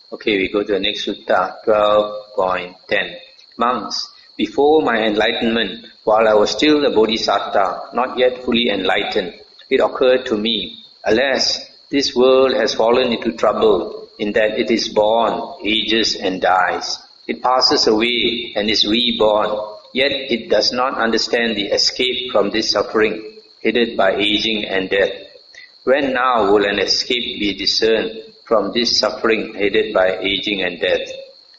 Okay, we go to the next sutta, 12.10. Monks, before my enlightenment, while I was still a bodhisattva, not yet fully enlightened, it occurred to me, alas, this world has fallen into trouble in that it is born, ages and dies. It passes away and is reborn, yet it does not understand the escape from this suffering, headed by aging and death. When now will an escape be discerned from this suffering headed by aging and death?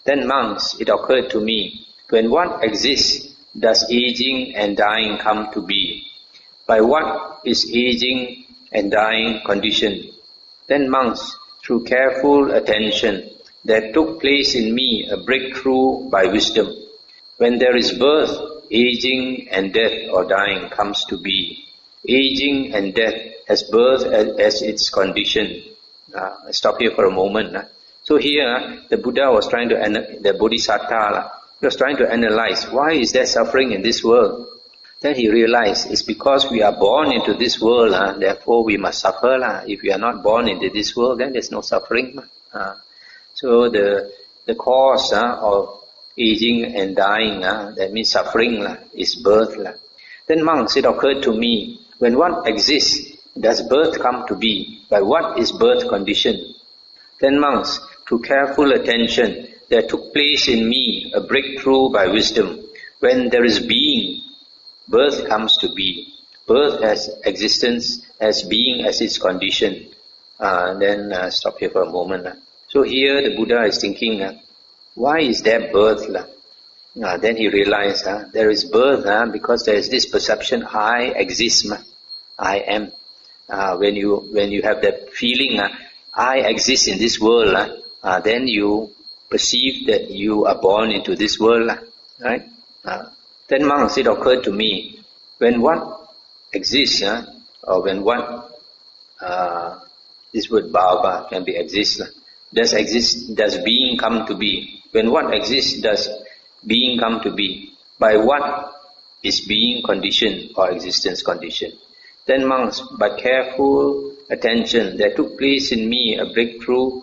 Then monks, it occurred to me, when what exists, does aging and dying come to be? By what is aging and dying conditioned? Then monks, through careful attention, there took place in me a breakthrough by wisdom. When there is birth, aging and death or dying comes to be. Aging and death has birth as its condition. I stop here for a moment. So here, the Buddha was trying to, the Bodhisattva, he was trying to analyze, why is there suffering in this world? Then he realized, it's because we are born into this world, therefore we must suffer. If we are not born into this world, then there's no suffering. So the cause of aging and dying, that means suffering, is birth. Then monks, it occurred to me, when what exists, does birth come to be? By what is birth conditioned? Then monks, through careful attention, there took place in me a breakthrough by wisdom. When there is being, birth comes to be. Birth has existence, as being as its condition. Then stop here for a moment. So here the Buddha is thinking, why is there birth? Then he realized, there is birth because there is this perception, I exist, I am. When you have that feeling, I exist in this world, then you perceive that you are born into this world, right? Then monks, it occurred to me, when what exists, or when what, this word bhava can be exist, does being come to be? When what exists, does being come to be? By what is being conditioned or existence conditioned? Then monks, by careful attention, there took place in me a breakthrough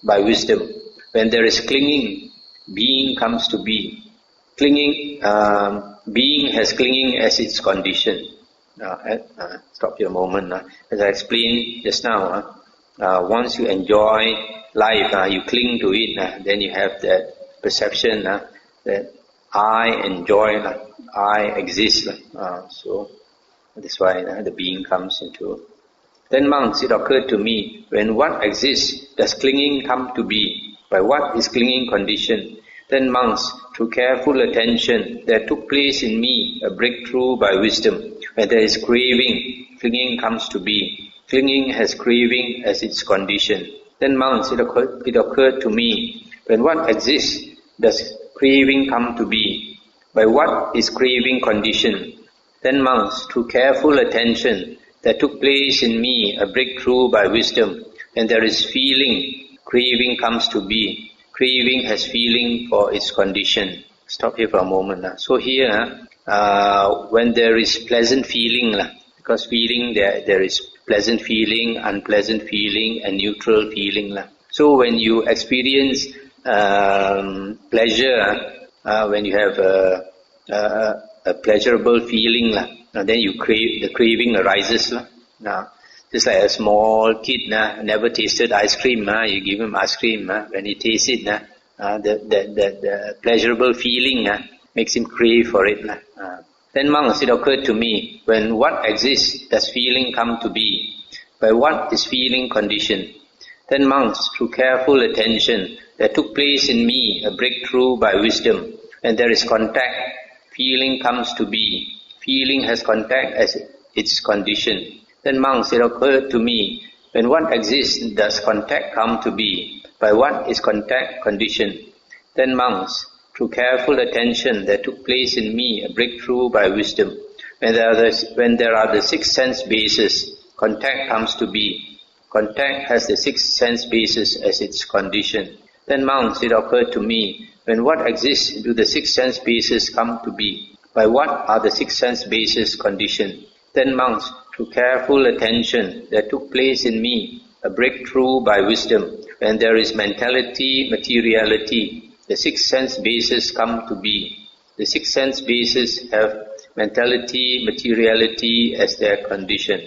by wisdom. When there is clinging, being comes to be. Clinging, being has clinging as its condition. Stop here a moment. As I explained just now, once you enjoy life, you cling to it, then you have that perception that I enjoy, I exist. So that's why the being comes into. Then monks, it occurred to me, when what exists, does clinging come to be? By what is clinging conditioned? Then monks, through careful attention, there took place in me a breakthrough by wisdom. When there is craving, clinging comes to be. Clinging has craving as its condition. Then monks, it occurred to me, when what exists, does craving come to be? By what is craving conditioned? Then monks, through careful attention, there took place in me a breakthrough by wisdom. When there is feeling, craving comes to be. Craving has feeling for its condition. Stop here for a moment. So here, when there is pleasant feeling, because feeling, there is pleasant feeling, unpleasant feeling, and neutral feeling. So when you experience pleasure, when you have a pleasurable feeling, then you crave, the craving arises. Just like a small kid never tasted ice cream, you give him ice cream, when he tastes it, the pleasurable feeling makes him crave for it. Then monks, it occurred to me, when what exists, does feeling come to be? By what is feeling conditioned? Then monks, through careful attention, there took place in me a breakthrough by wisdom. When there is contact, feeling comes to be. Feeling has contact as its condition. Then monks, it occurred to me, when what exists, does contact come to be? By what is contact conditioned? Then monks, through careful attention, there took place in me a breakthrough by wisdom. When there are the six sense bases, contact comes to be. Contact has the six sense bases as its condition. Then monks, it occurred to me, when what exists, do the six sense bases come to be? By what are the six sense bases conditioned? Then monks, through careful attention, there took place in me a breakthrough by wisdom. When there is mentality, materiality, the six sense bases come to be. The six sense bases have mentality, materiality as their condition.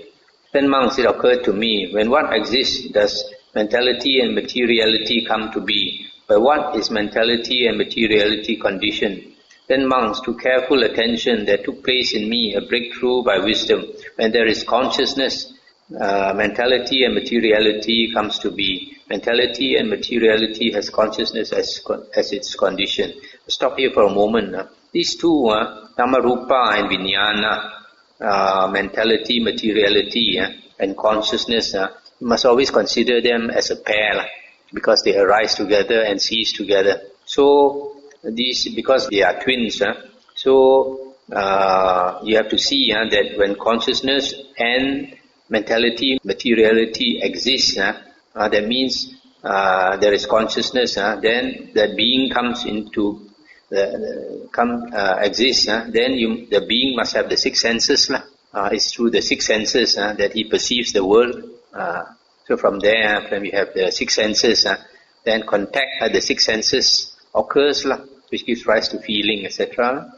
Then monks, it occurred to me, when what exists, does mentality and materiality come to be? By what is mentality and materiality conditioned? Then monks, to careful attention, there took place in me a breakthrough by wisdom. When there is consciousness, mentality and materiality comes to be. Mentality and materiality has consciousness as its condition. Stop here for a moment. These two, Dhammarupa and Vijnana, mentality, materiality, and consciousness, you must always consider them as a pair, because they arise together and cease together. So, these, because they are twins, so you have to see that when consciousness and mentality, materiality exists, that means there is consciousness, then the being comes into exists, then the being must have the six senses. It's through the six senses that he perceives the world. So from there, when we have the six senses, then contact at the six senses occurs, which gives rise to feeling, etc.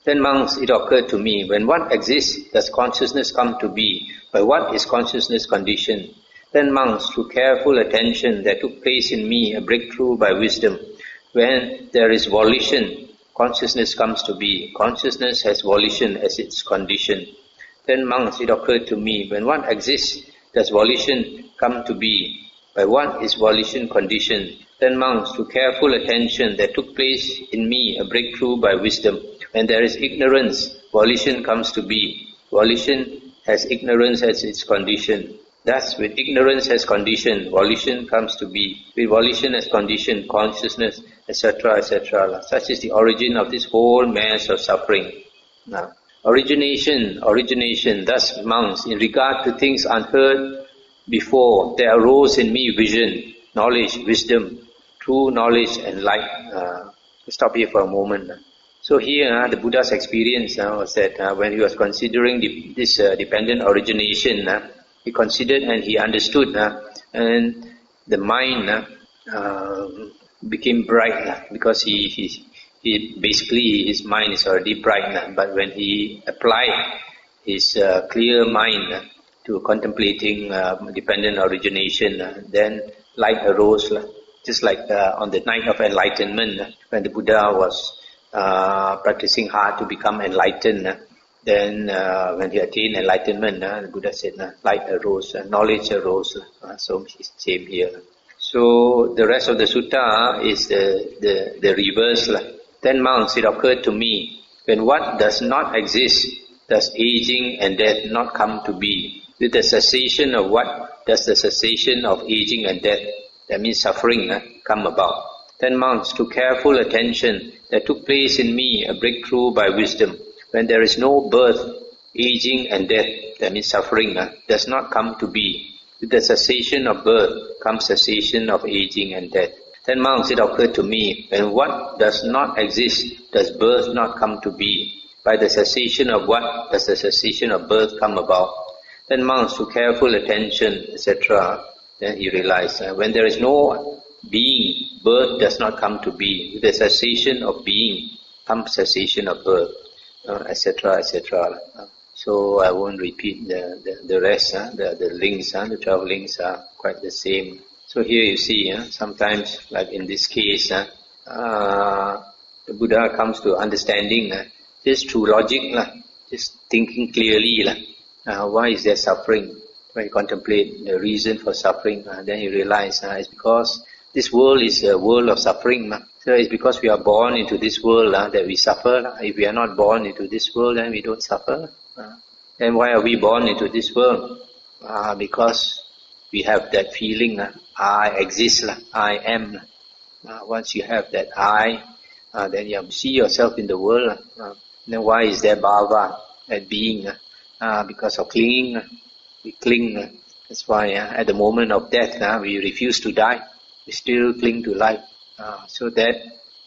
Then monks, it occurred to me, when what exists, does consciousness come to be? By what is consciousness conditioned? Then monks, through careful attention, there took place in me a breakthrough by wisdom. When there is volition, consciousness comes to be. Consciousness has volition as its condition. Then monks, it occurred to me, when what exists, does volition come to be? By what is volition conditioned? Then monks, through careful attention, there took place in me a breakthrough by wisdom. When there is ignorance, volition comes to be. Volition has ignorance as its condition. Thus, with ignorance as condition, volition comes to be. With volition as condition, consciousness, etc., etc. Such is the origin of this whole mass of suffering. Now, origination. Thus, monks, in regard to things unheard before, there arose in me vision, knowledge, wisdom, true knowledge and light. Stop here for a moment. So here, the Buddha's experience was that when he was considering this dependent origination, he considered and he understood, and the mind became bright because he basically his mind is already bright. But when he applied his clear mind to contemplating dependent origination, then light arose. Just like on the night of enlightenment, when the Buddha was practicing hard to become enlightened, then when he attained enlightenment, the Buddha said, light arose, knowledge arose. So it's the same here. So the rest of the sutta is the reverse. Then monks, it occurred to me, when what does not exist, does aging and death not come to be? With the cessation of what does the cessation of aging and death, that means suffering, come about? Then monks, to careful attention, there took place in me a breakthrough by wisdom. When there is no birth, aging and death, that means suffering, does not come to be. With the cessation of birth comes cessation of aging and death. Then monks, it occurred to me, when what does not exist, does birth not come to be? By the cessation of what does the cessation of birth come about? Then monks, to careful attention, etc., then he realized, when there is no being, birth does not come to be. With the cessation of being comes cessation of birth, etc., etc. So I won't repeat the rest. The links, the 12 links are quite the same. So here you see, sometimes, like in this case, the Buddha comes to understanding just through logic, just thinking clearly. Why is there suffering? When you contemplate the reason for suffering, then you realize it's because this world is a world of suffering. So it's because we are born into this world that we suffer. If we are not born into this world, then we don't suffer. Then why are we born into this world? Because we have that feeling, I exist, I am. Once you have that I, then you see yourself in the world. Then why is there bhava, that being? Because of clinging. We cling. That's why at the moment of death, we refuse to die. We still cling to life. So that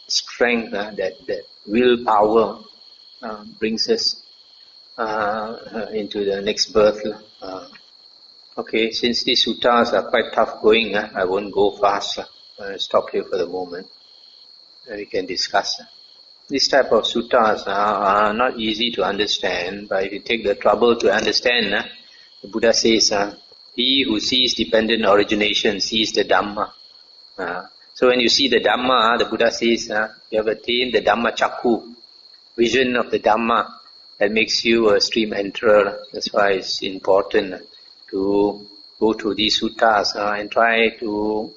strength, that willpower brings us into the next birth. Okay, since these suttas are quite tough going, I won't go fast. I'll stop here for the moment. We can discuss. This type of suttas are not easy to understand, but if you take the trouble to understand, the Buddha says, he who sees dependent origination sees the Dhamma. So when you see the Dhamma, the Buddha says, you have attained the Dhamma Chakku, vision of the Dhamma, that makes you a stream enterer. That's why it's important to go through these suttas and try to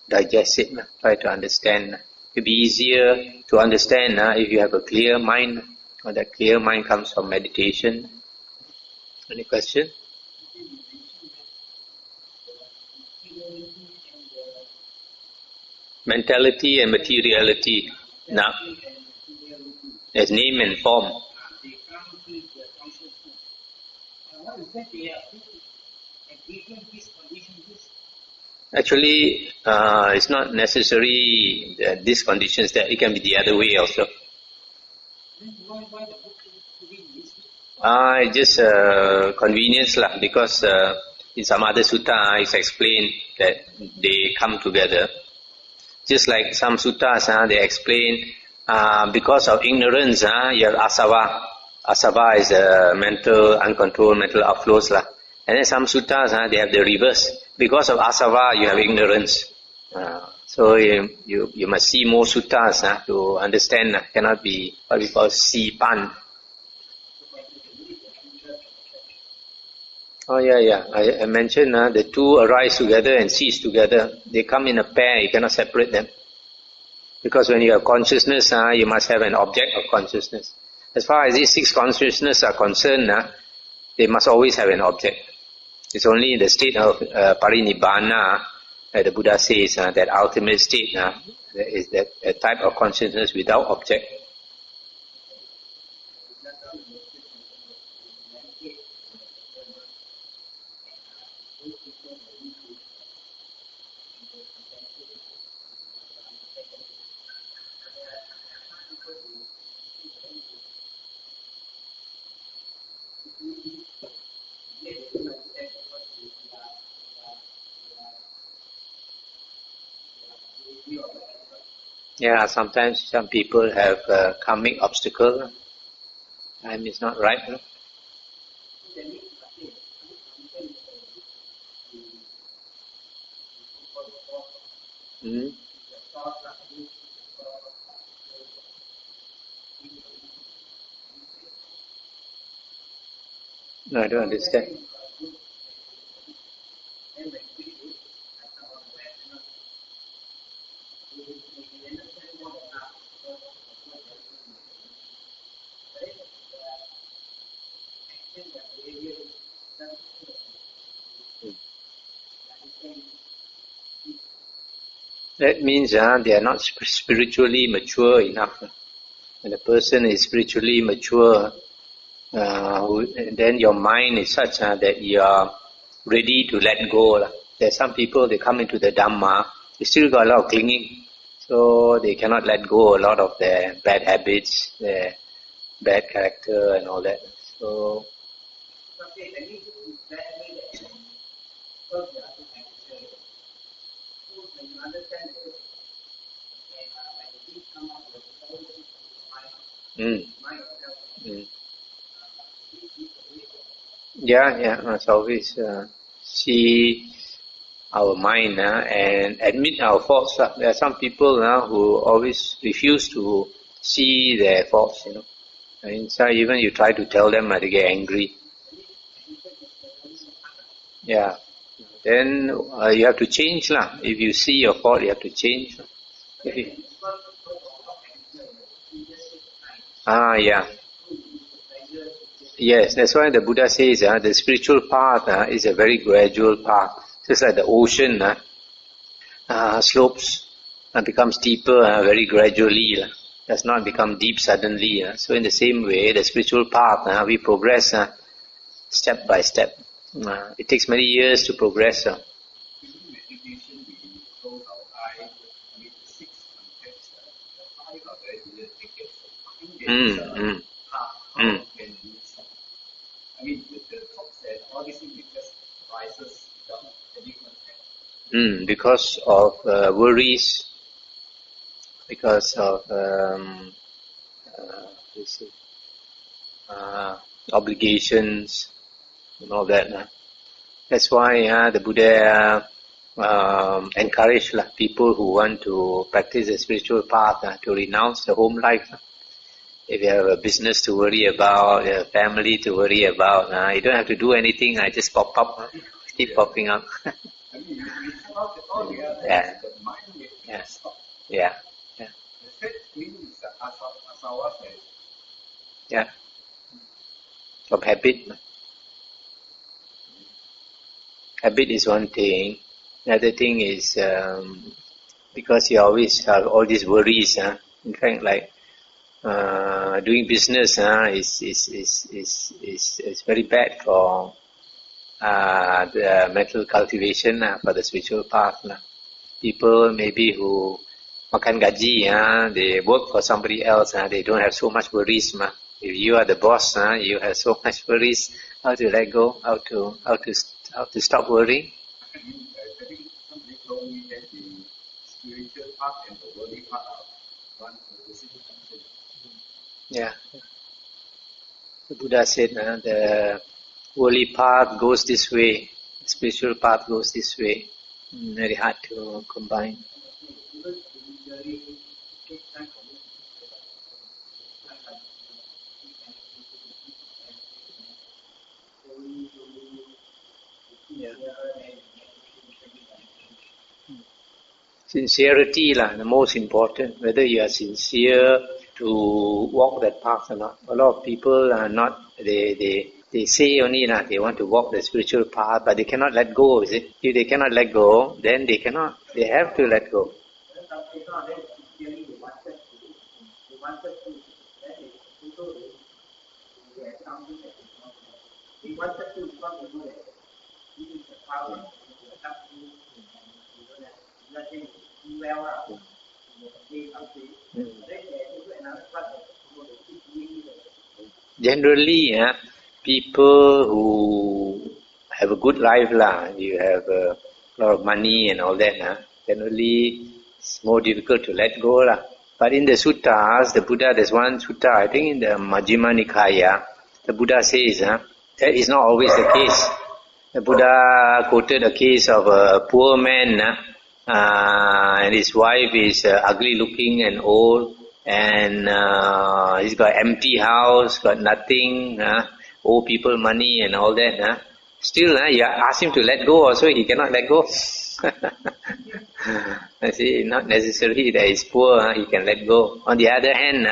digest it, try to understand. It will be easier to understand if you have a clear mind, or that clear mind comes from meditation. Any question? Mentality and materiality. Now, there's name and form. Actually, it's not necessary that these conditions, that it can be the other way also. It's just convenience lah, because in some other sutta it's explained that they come together. Just like some suttas, they explain because of ignorance, you have asava. Asava is mental, uncontrolled mental outflows lah. And then some suttas, they have the reverse. Because of asava, you have ignorance. So you must see more suttas to understand. Cannot be what we call si pan. Oh yeah. I mentioned the two arise together and cease together. They come in a pair. You cannot separate them. Because when you have consciousness, you must have an object of consciousness. As far as these six consciousness are concerned, they must always have an object. It's only in the state of parinibbana that the Buddha says that ultimate state is that a type of consciousness without object. Yeah, sometimes some people have karmic obstacle. Time is not right. No? Mm-hmm. No, I don't understand. That means they are not spiritually mature enough. When a person is spiritually mature, then your mind is such that you are ready to let go. There are some people, they come into the Dhamma, they still got a lot of clinging, so they cannot let go a lot of their bad habits, their bad character and all that. So, Yeah, must always see our mind and admit our faults. There are some people who always refuse to see their faults, And so even you try to tell them, they get angry. Yeah. Then you have to change. If you see your fault, you have to change. Yeah. Yes, that's why the Buddha says the spiritual path is a very gradual path. Just like the ocean slopes and becomes deeper very gradually. Does not become deep suddenly. So in the same way, the spiritual path, we progress step by step. It takes many years to progress. Because of worries, because of obligations and all that. That's why the Buddha encouraged people who want to practice the spiritual path to renounce the home life. If you have a business to worry about, a family to worry about, you don't have to do anything. I just pop up, keep popping up. Yeah. Yes. Yeah. Yeah. Yeah. Of habit. Habit is one thing. Another thing is because you always have all these worries. In fact, like doing business is very bad for the mental cultivation for the spiritual path. People maybe who makan gaji, they work for somebody else, they don't have so much worries. If you are the boss, you have so much worries. How to let go? How to stop worrying? I think somebody told me that the spiritual part and the worldly part are one and the same function. Yeah. The Buddha said the worldly path goes this way, the spiritual path goes this way. Very hard to combine. Yeah. Sincerity the most important, whether you are sincere to walk that path or not. A lot of people are not, they say only they want to walk the spiritual path, but they cannot let go, is it? If they cannot let go, then they have to let go. Generally, people who have a good life, you have a lot of money and all that, generally it's more difficult to let go. But in the suttas, the Buddha, there's one sutta, I think in the Majjhima Nikaya, the Buddha says that is not always the case. The Buddha quoted a case of a poor man, and his wife is ugly looking and old, and he's got empty house, got nothing, old people money and all that. Still, you ask him to let go also, he cannot let go. I see, not necessarily that he's poor, he can let go. On the other hand,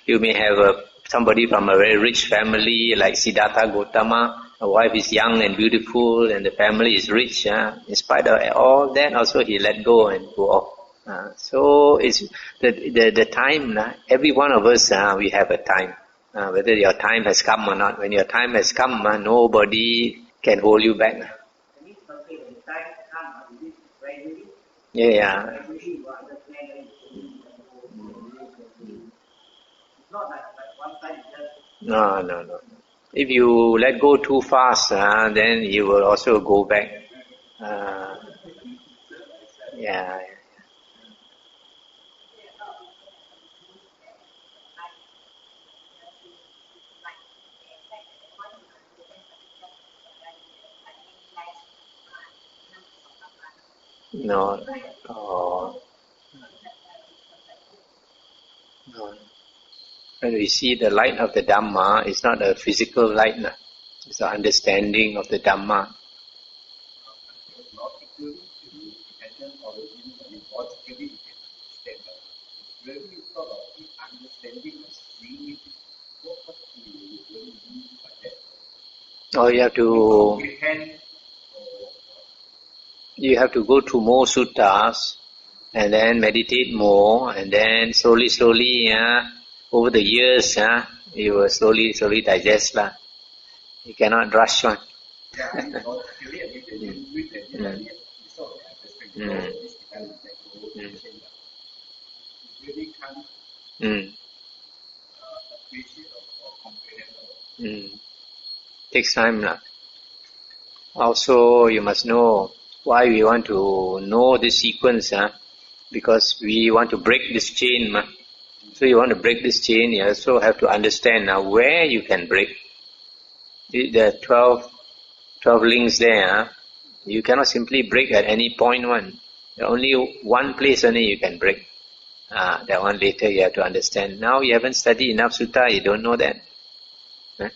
you may have somebody from a very rich family like Siddhartha Gautama. The wife is young and beautiful, and the family is rich. In spite of all that, also he let go and go off. So it's the time. Every one of us, we have a time. Whether your time has come or not. When your time has come, nobody can hold you back. Yeah. No. If you let go too fast, then you will also go back. Yeah. No. Oh. No. When we see the light of the Dhamma, it's not a physical light. It's the understanding of the Dhamma. Oh, you have to go through more suttas and then meditate more, and then slowly, over the years, you will slowly digest. You cannot rush one. Takes time. Also, you must know Why we want to know this sequence? Because we want to break this chain. So you want to break this chain, you also have to understand where you can break. There are 12 links there. You cannot simply break at any point one. There only one place only you can break. That one later you have to understand. Now you haven't studied enough sutta, you don't know that. Huh?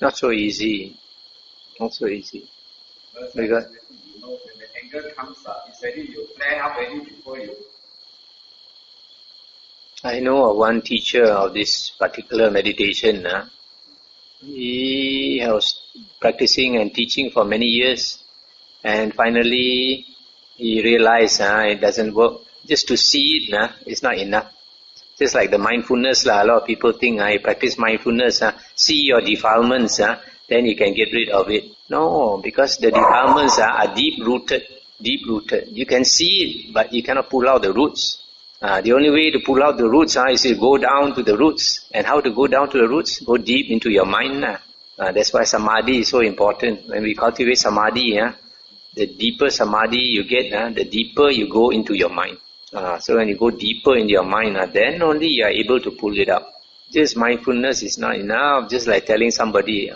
Not so easy. Not so easy. Because when the anger comes up, it's ready, you flare up ready before you. I know of one teacher of this particular meditation. He was practicing and teaching for many years, and finally he realized it doesn't work. Just to see it is not enough. Just like the mindfulness, a lot of people think I practice mindfulness, see your defilements, then you can get rid of it. No, because the defilements are deep-rooted. You can see it, but you cannot pull out the roots. The only way to pull out the roots is to go down to the roots. And how to go down to the roots? Go deep into your mind. That's why samadhi is so important. When we cultivate samadhi, the deeper samadhi you get, the deeper you go into your mind. So when you go deeper into your mind, then only you are able to pull it up. Just mindfulness is not enough. Just like telling somebody,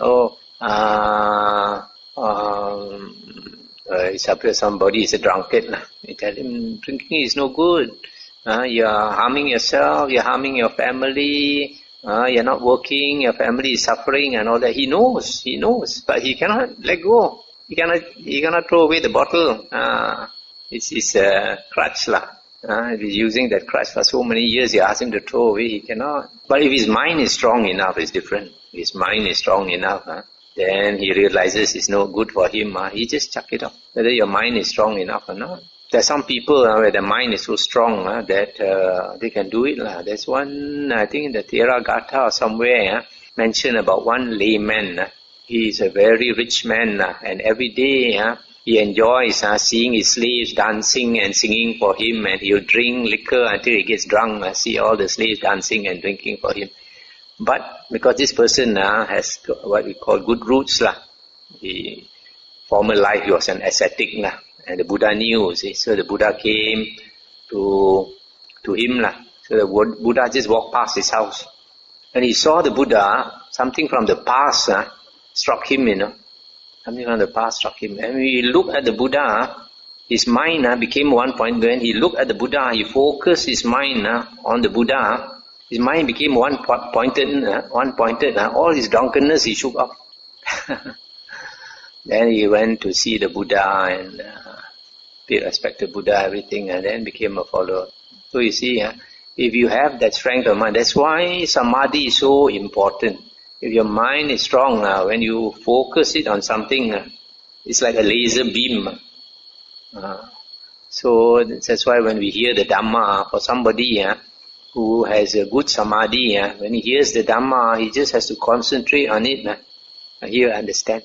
somebody is a drunkard. You tell him, drinking is no good. You are harming yourself, you are harming your family, you are not working, your family is suffering and all that. He knows, but he cannot let go. He cannot throw away the bottle. It's a crutch lah. If he's using that crutch for so many years, you ask him to throw away, he cannot. But if his mind is strong enough, it's different. If his mind is strong enough, then he realizes it's no good for him. He just chuck it off. Whether your mind is strong enough or not. There are some people where the mind is so strong that they can do it. There's one, I think in the Theravada or somewhere, mentioned about one layman. He is a very rich man, and every day he enjoys seeing his slaves dancing and singing for him, and he'll drink liquor until he gets drunk, see all the slaves dancing and drinking for him. But because this person has what we call good roots, the former life he was an ascetic, and the Buddha knew, so the Buddha came to him. So the Buddha just walked past his house. And he saw the Buddha, something from the past struck him, Something from the past struck him. And when he looked at the Buddha, his mind became one point. When he looked at the Buddha, he focused his mind on the Buddha. His mind became one pointed. All his drunkenness he shook off. Then he went to see the Buddha and paid respect to Buddha, everything, and then became a follower. So you see, if you have that strength of mind, that's why samadhi is so important. If your mind is strong, when you focus it on something, it's like a laser beam. So that's why when we hear the Dhamma, for somebody who has a good samadhi, when he hears the Dhamma, he just has to concentrate on it. He will understand.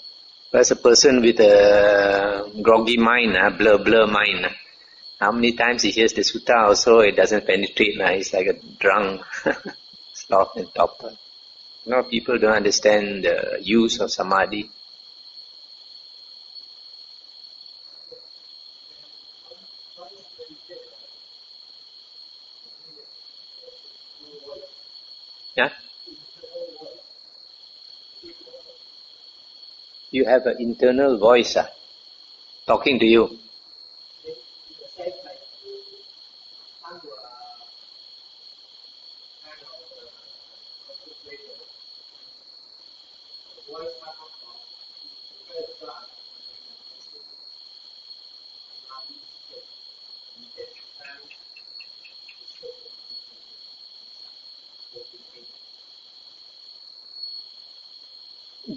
Whereas a person with a groggy mind, blur mind, how many times he hears the sutta also, it doesn't penetrate. He's like a drunk, sloth and topper. People don't understand the use of samadhi. Yeah? You have an internal voice talking to you.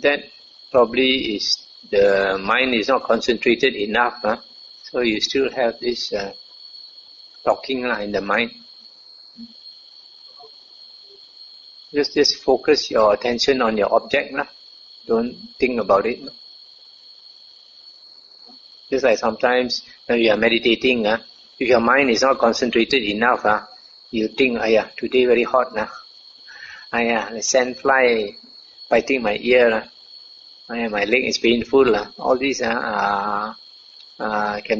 That probably is the mind is not concentrated enough, so you still have this talking in the mind. Just focus your attention on your object. Don't think about it. Just like sometimes when you are meditating, if your mind is not concentrated enough, you think, today very hot. The sand fly biting my ear. My leg is painful. All these can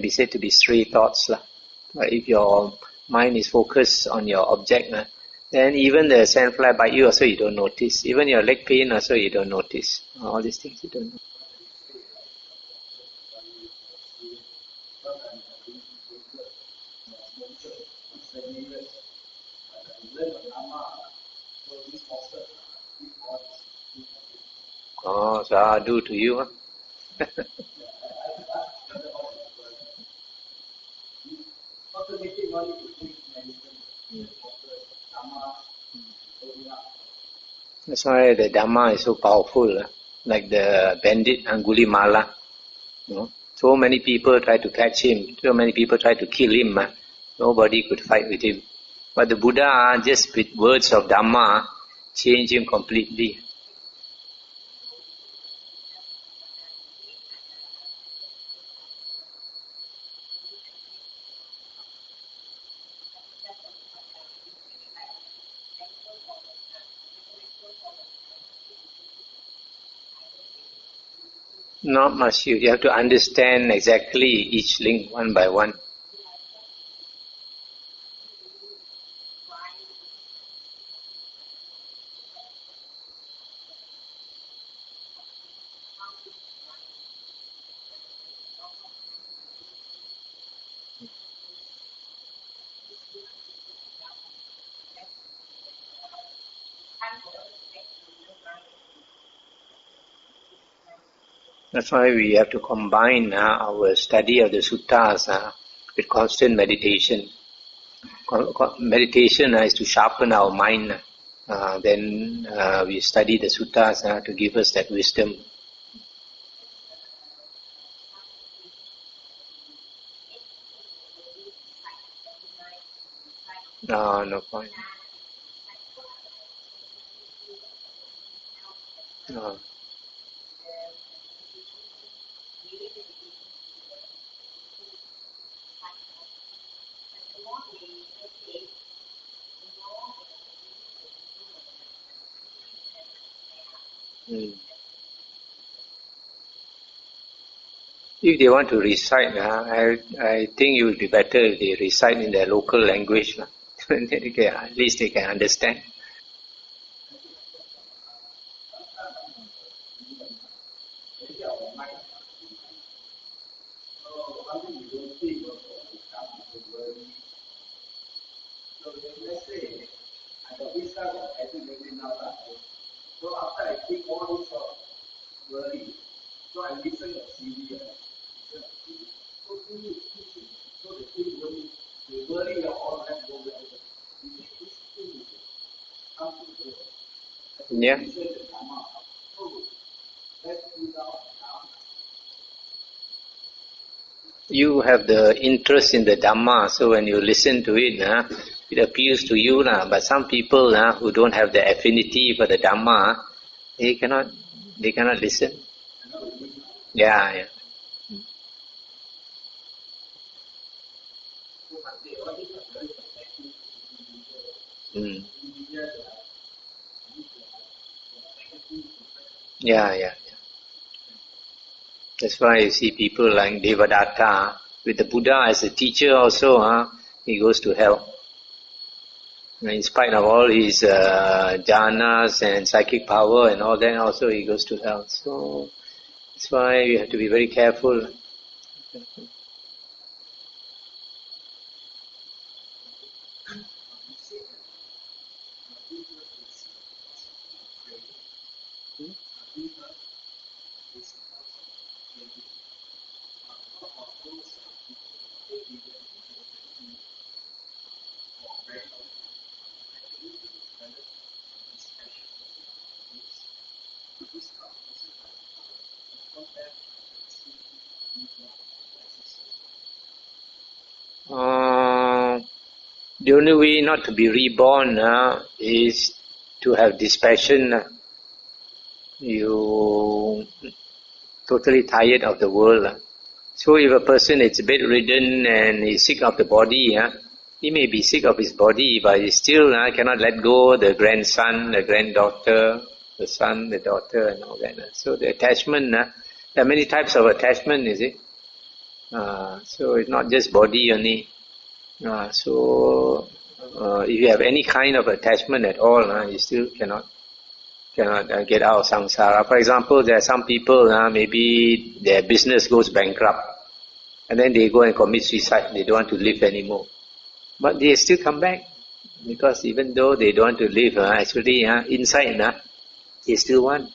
be said to be stray thoughts. But if your mind is focused on your object, then even the sand fly bite you also you don't notice. Even your leg pain also you don't notice. All these things you don't know. Oh, so I do to you. That's why the Dhamma is so powerful. Like the bandit Angulimala. So many people try to catch him. So many people try to kill him. Nobody could fight with him. But the Buddha, just with words of Dhamma, changed him completely. Not much. You have to understand exactly each link one by one. That's why we have to combine our study of the suttas with constant meditation. Meditation is to sharpen our mind. Then we study the suttas to give us that wisdom. No point. No. If they want to recite, I think it would be better if they recite in their local language. At least they can understand. Yeah. You have the interest in the Dhamma, so when you listen to it, it appeals to you. But some people who don't have the affinity for the Dhamma, they cannot listen. Yeah. Mm. Yeah. That's why you see people like Devadatta, with the Buddha as a teacher also, he goes to hell. In spite of all his jhanas and psychic power and all that, also he goes to hell. So that's why you have to be very careful. The only way not to be reborn is to have dispassion. You totally tired of the world. So if a person is bedridden and is sick of the body, he may be sick of his body, but he still cannot let go the grandson, the granddaughter, the son, the daughter, and all that. So the attachment, there are many types of attachment, is it? So it's not just body only. If you have any kind of attachment at all, you still cannot get out of samsara. For example, there are some people, maybe their business goes bankrupt, and then they go and commit suicide. They don't want to live anymore. But they still come back, because even though they don't want to live, actually inside, they still want.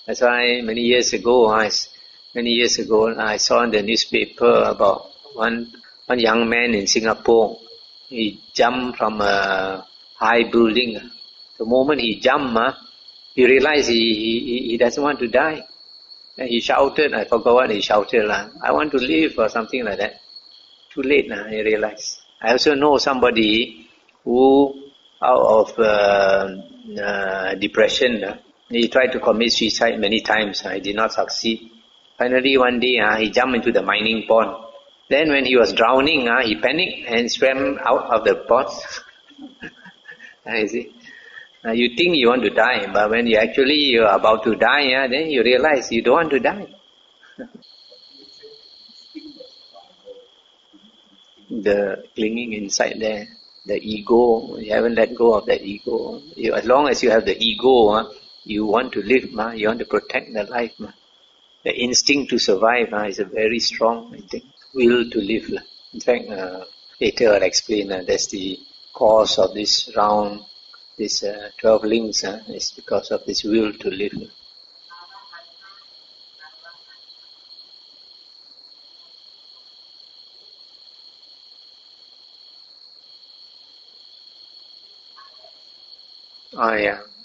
That's why many years ago, I saw in the newspaper about one young man in Singapore. He jumped from a high building. The moment he jumped, he realized he doesn't want to die. And he shouted, I forgot what he shouted, I want to live, or something like that. Too late, he realized. I also know somebody who, out of depression, he tried to commit suicide many times. He did not succeed. Finally, one day, he jumped into the mining pond. Then when he was drowning, he panicked and swam out of the pond. You see? You think you want to die, but when you're about to die, then you realize you don't want to die. The clinging inside there, the ego, you haven't let go of that ego. As long as you have the ego, you want to live, you want to protect the life. The instinct to survive is a very strong, I think, will to live. In fact, later I'll explain that's the cause of this round, this 12 links, is because of this will to live.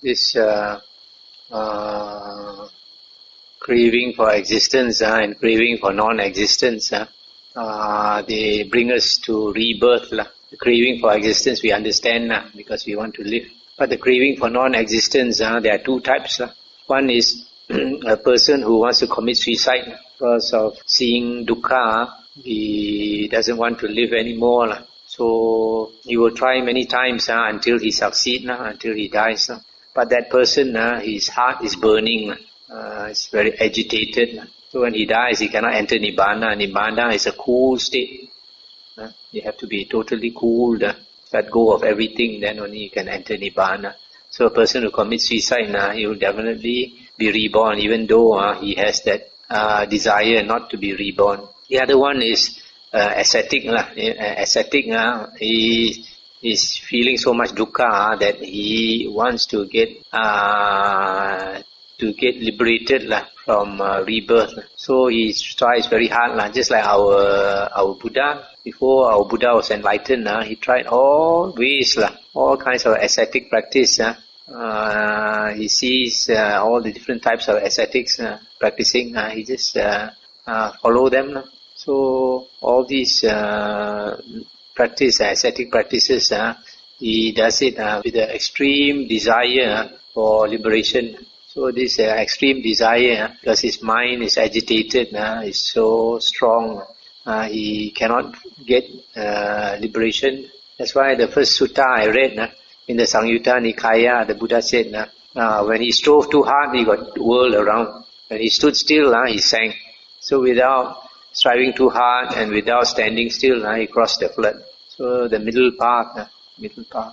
This craving for existence and craving for non-existence, they bring us to rebirth. The craving for existence we understand because we want to live. But the craving for non-existence, there are two types. One is a person who wants to commit suicide because of seeing dukkha. He doesn't want to live anymore. So he will try many times until he succeeds, until he dies. But that person, his heart is burning. It's very agitated. So when he dies, he cannot enter Nibbana. Nibbana is a cool state. You have to be totally cool, let go of everything, then only you can enter Nibbana. So a person who commits suicide, he will definitely be reborn, even though he has that desire not to be reborn. The other one is ascetic. Ascetic, he is feeling so much dukkha that he wants to get liberated from rebirth. So he tries very hard, just like our Buddha. Before our Buddha was enlightened, he tried all ways, all kinds of ascetic practice. He sees all the different types of ascetics practicing. He just follow them. So all these ascetic practices, he does it with an extreme desire for liberation. So this extreme desire, because his mind is agitated, is so strong, he cannot get liberation. That's why the first sutta I read in the Samyutta Nikaya, the Buddha said, when he strove too hard, he got whirled around. When he stood still, he sank. So without striving too hard and without standing still, he crossed the flood. So the middle path,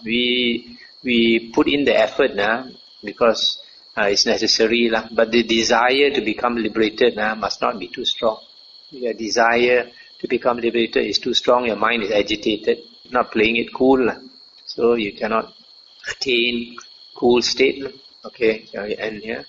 we put in the effort because it's necessary, but the desire to become liberated must not be too strong. If your desire to become liberated is too strong, your mind is agitated, not playing it cool, so you cannot attain cool state. Okay, shall we end here?